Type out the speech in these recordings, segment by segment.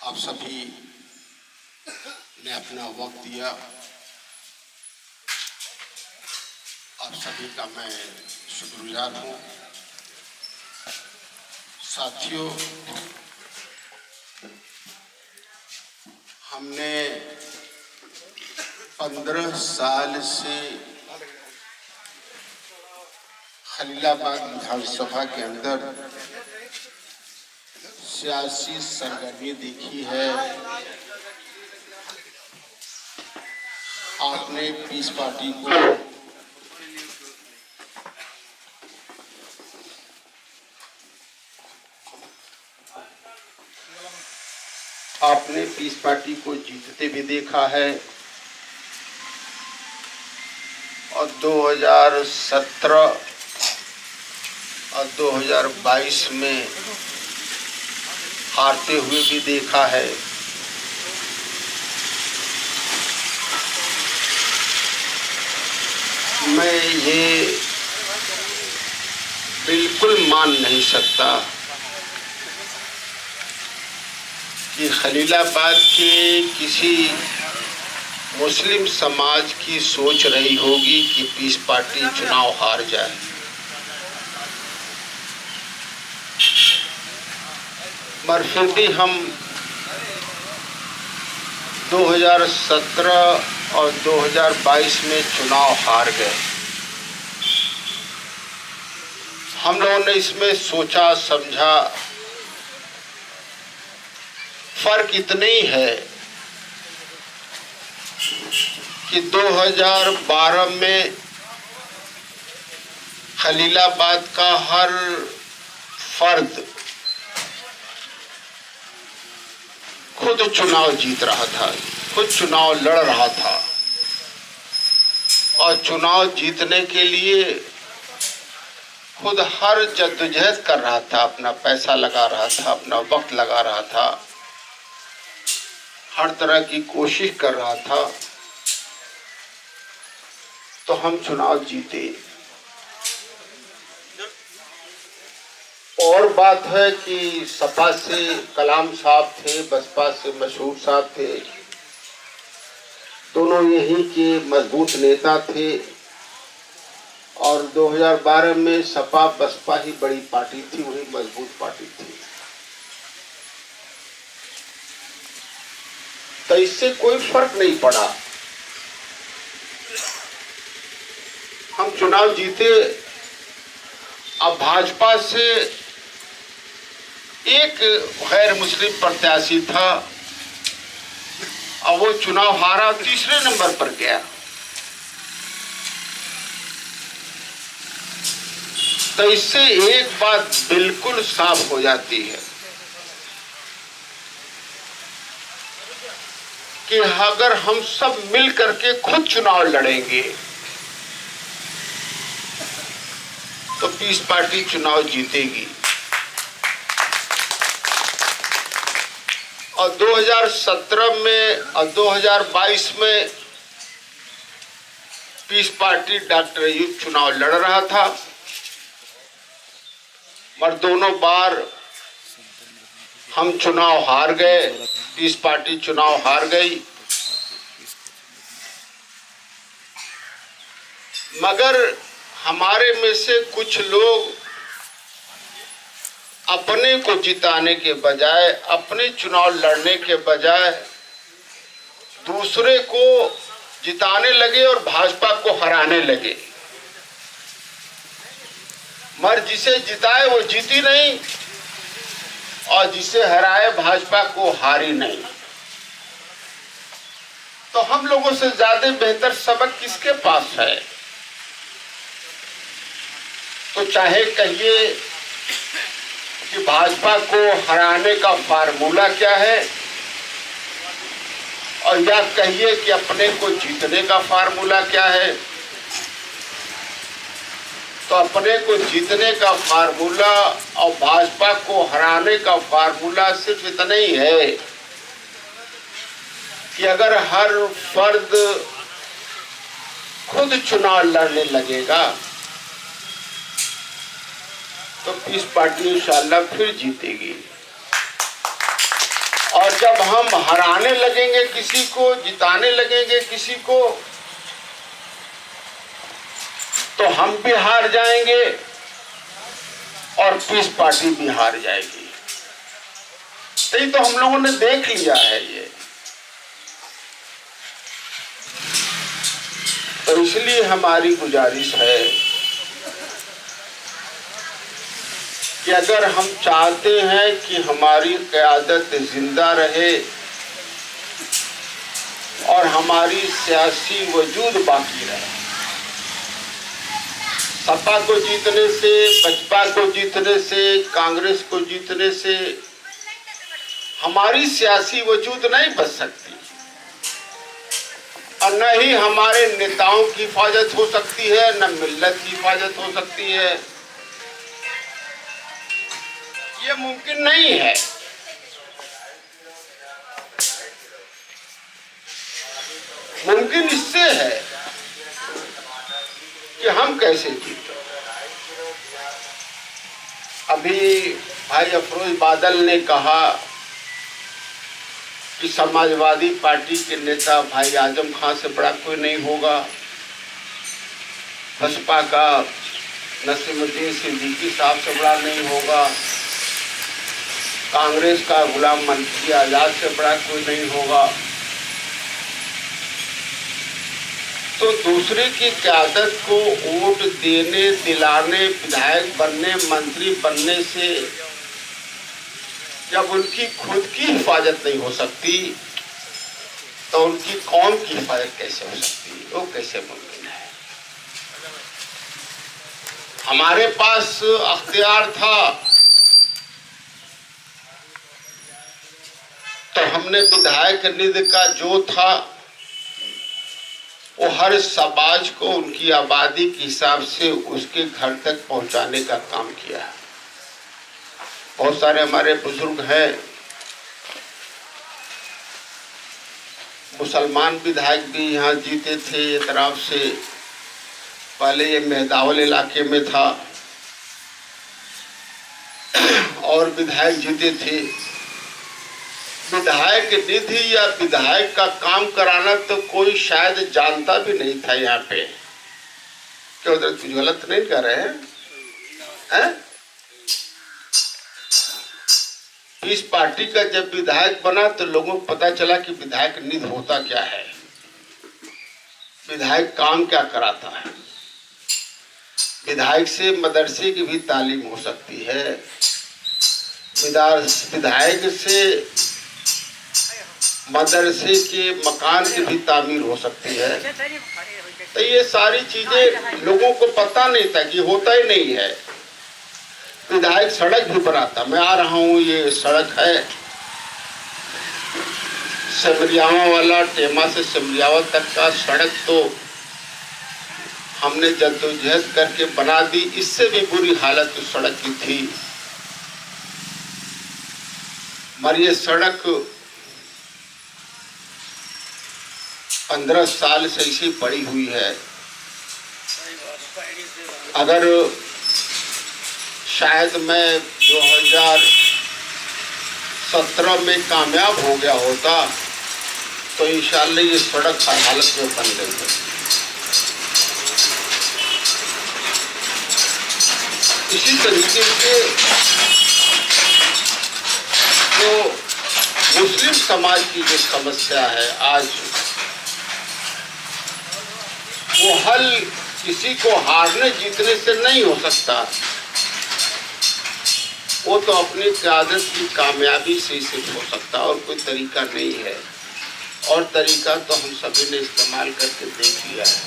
आप सभी ने अपना वक्त दिया। आप सभी का मैं शुक्रगुजार हूँ। साथियों, हमने 15 साल से खलीलाबाद विधानसभा के अंदर सियासी सरगर्मी देखी है। आपने पीस पार्टी को जीतते भी देखा है और 2017 और 2022 में हारते हुए भी देखा है। मैं ये बिल्कुल मान नहीं सकता कि खलीलाबाद के किसी मुस्लिम समाज की सोच रही होगी कि पीस पार्टी चुनाव हार जाए। पर फिर भी हम 2017 और 2022 में चुनाव हार गए। हम लोगों ने इसमें सोचा समझा, फर्क इतना ही है कि 2012 में खलीलाबाद का हर फर्द खुद चुनाव जीत रहा था, खुद चुनाव लड़ रहा था और चुनाव जीतने के लिए खुद हर जद्दोजहद कर रहा था, अपना पैसा लगा रहा था, अपना वक्त लगा रहा था, हर तरह की कोशिश कर रहा था, तो हम चुनाव जीते। और बात है कि सपा से कलाम साहब थे, बसपा से मशहूर साहब थे, दोनों यहीं के मजबूत नेता थे और 2012 में सपा बसपा ही बड़ी पार्टी थी, वही मजबूत पार्टी थी। तो इससे कोई फर्क नहीं पड़ा, हम चुनाव जीते। अब भाजपा से एक गैर मुस्लिम प्रत्याशी था और वो चुनाव हारा, तीसरे नंबर पर गया। तो इससे एक बात बिल्कुल साफ हो जाती है कि अगर हम सब मिल करके खुद चुनाव लड़ेंगे तो पीस पार्टी चुनाव जीतेगी। और 2017 में और 2022 में पीस पार्टी डॉक्टर अयूब चुनाव लड़ रहा था, पर दोनों बार हम चुनाव हार गए, पीस पार्टी चुनाव हार गई। मगर हमारे में से कुछ लोग अपने को जिताने के बजाय, अपने चुनाव लड़ने के बजाय दूसरे को जिताने लगे और भाजपा को हराने लगे। मगर जिसे जिताए वो जीती नहीं और जिसे हराए भाजपा को हारी नहीं। तो हम लोगों से ज्यादा बेहतर सबक किसके पास है? तो चाहे कहिए कि भाजपा को हराने का फार्मूला क्या है और या कहिए कि अपने को जीतने का फार्मूला क्या है। तो अपने को जीतने का फार्मूला और भाजपा को हराने का फार्मूला सिर्फ इतना ही है कि अगर हर फर्द खुद चुनाव लड़ने लगेगा तो पीस पार्टी इंशाअल्लाह फिर जीतेगी। और जब हम हराने लगेंगे किसी को, जिताने लगेंगे किसी को, तो हम भी हार जाएंगे और पीस पार्टी भी हार जाएगी। तो ये तो हम लोगों ने देख लिया है ये। तो इसलिए हमारी गुजारिश है कि अगर हम चाहते हैं कि हमारी क़यादत जिंदा रहे और हमारी सियासी वजूद बाकी रहे, सपा को जीतने से, बसपा को जीतने से, कांग्रेस को जीतने से हमारी सियासी वजूद नहीं बच सकती और न ही हमारे नेताओं की हिफाजत हो सकती है, न मिल्लत की हिफाजत हो सकती है। ये मुमकिन नहीं है। मुमकिन इससे है कि हम कैसे जीते। अभी भाई अफरोज बादल ने कहा कि समाजवादी पार्टी के नेता भाई आजम खान से बड़ा कोई नहीं होगा, बसपा का नसीमुद्दीन सिद्दीकी साहब से बड़ा नहीं होगा, कांग्रेस का गुलाम नबी आजाद से बड़ा कोई नहीं होगा। तो दूसरे की क़यादत को वोट देने, दिलाने, विधायक बनने, मंत्री बनने से जब उनकी खुद की हिफाजत नहीं हो सकती तो उनकी कौम की हिफाजत कैसे हो सकती है? वो कैसे मुमकिन है? हमारे पास अख्तियार था तो हमने विधायक निधि का जो था वो हर समाज को उनकी आबादी के हिसाब से उसके घर तक पहुंचाने का काम किया है। बहुत सारे हमारे बुजुर्ग हैं, मुसलमान विधायक भी यहाँ जीते थे इतराब से। पहले ये मेहदावल इलाके में था और विधायक जीते थे। विधायक निधि या विधायक का काम कराना तो कोई शायद जानता भी नहीं था यहाँ पे। क्यों उधर कुछ गलत नहीं कर रहे हैं? इस पार्टी का जब विधायक बना तो लोगों को पता चला कि विधायक निधि होता क्या है, विधायक काम क्या कराता है। विधायक से मदरसे की भी तालीम हो सकती है, विधायक से मदरसे के मकान की भी तामीर हो सकती है। तो ये सारी चीजें लोगों को पता नहीं था कि होता ही नहीं है। विधायक सड़क भी बनाता, मैं आ रहा हूँ, ये सड़क है सिमरियावा वाला, टेमा से सिमरियावा तक का सड़क तो हमने जद्दोजहद करके बना दी। इससे भी बुरी हालत उस सड़क की थी। मगर ये सड़क 15 साल से इसी पड़ी हुई है। अगर शायद मैं 2017 में कामयाब हो गया होता तो इंशाअल्लाह ये सड़क हर हालत में बन गई है। इसी तरीके से जो मुस्लिम समाज की जो समस्या है आज, वो हल किसी को हारने जीतने से नहीं हो सकता। वो तो अपनी क़यादत की कामयाबी से ही सिर्फ हो सकता और कोई तरीका नहीं है। और तरीका तो हम सभी ने इस्तेमाल करके देख लिया है।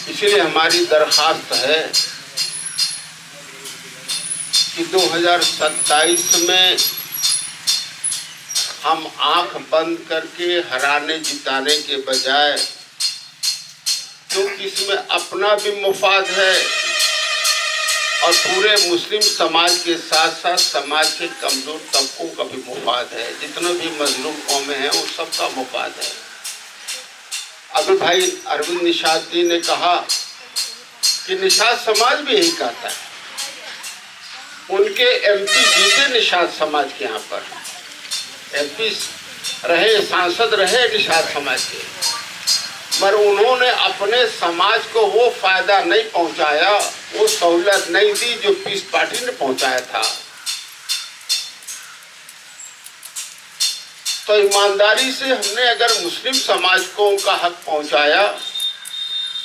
इसलिए हमारी दरख्वास्त है कि 2027 में हम आंख बंद करके हराने जिताने के बजाय, क्योंकि इसमें अपना भी मुफाद है और पूरे मुस्लिम समाज के साथ साथ समाज के कमजोर तबकों का भी मुफाद है। जितने भी मजलूम कौमें हैं वो सबका मुफाद है। अभी भाई अरविंद निषाद जी ने कहा कि निषाद समाज भी यही कहता है उनके एमपी जीते निषाद समाज के, यहाँ पर एमपी रहे, सांसद रहे निषाद समाज के, मगर उन्होंने अपने समाज को वो फायदा नहीं पहुंचाया, वो सहूलत नहीं दी जो पीस पार्टी ने पहुंचाया था। तो ईमानदारी से हमने अगर मुस्लिम समाज को उनका हक पहुंचाया,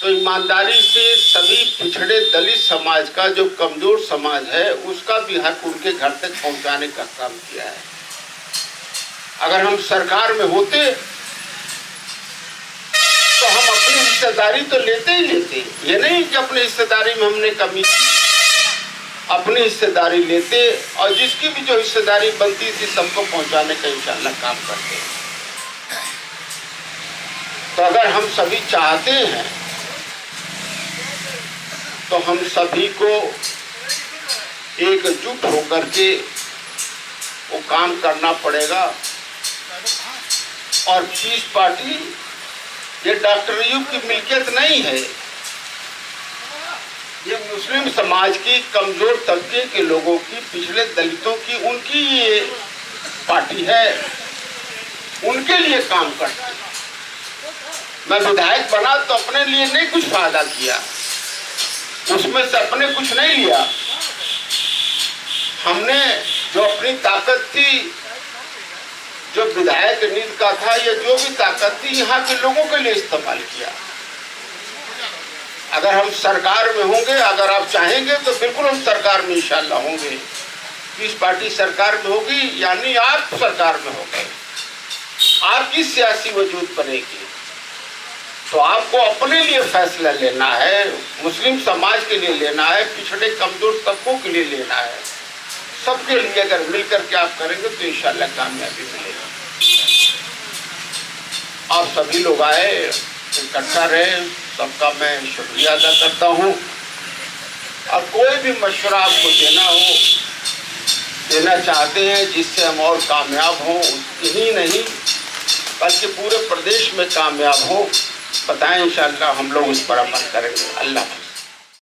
तो ईमानदारी से सभी पिछड़े दलित समाज का जो कमजोर समाज है उसका भी हक उनके घर तक पहुंचाने का काम किया है। अगर हम सरकार में होते तो हम अपनी हिस्सेदारी तो लेते ही लेते, ये नहीं कि अपनी हिस्सेदारी में हमने कमी की, अपनी हिस्सेदारी लेते और जिसकी भी जो हिस्सेदारी बनती थी सबको पहुंचाने का इंशाअल्लाह काम करते। तो अगर हम सभी चाहते हैं तो हम सभी को एकजुट होकर के वो काम करना पड़ेगा। और पीस पार्टी ये डॉक्टर अयूब की मिल्कियत नहीं है, ये मुस्लिम समाज की कमजोर तबके के लोगों की, पिछले दलितों की, उनकी ये पार्टी है, उनके लिए काम करती है। मैं विधायक बना तो अपने लिए नहीं कुछ फायदा किया, उसमें से अपने कुछ नहीं लिया, हमने जो अपनी ताकत थी, जो विधायक नीति का था, या जो भी ताकत थी यहाँ के लोगों के लिए इस्तेमाल किया। अगर हम सरकार में होंगे, अगर आप चाहेंगे तो बिल्कुल हम सरकार में इंशाल्लाह होंगे। पीस पार्टी सरकार में होगी, यानी आप सरकार में होंगे, आपकी सियासी वजूद बनेगी। तो आपको अपने लिए फैसला लेना है, मुस्लिम समाज के लिए लेना है, पिछड़े कमजोर तबकों के लिए लेना है। सबके लिए अगर मिलकर के आप करेंगे तो इंशाल्लाह कामयाबी मिलेगी। आप सभी लोग आए, इकट्ठा रहे, सबका मैं शुक्रिया अदा करता हूँ। और कोई भी मशवरा आपको देना चाहते हैं जिससे हम और कामयाब हों, ही नहीं बल्कि पूरे प्रदेश में कामयाब हों, बताएं, इंशाअल्लाह हम लोग इस पर अमल करेंगे। अल्लाह।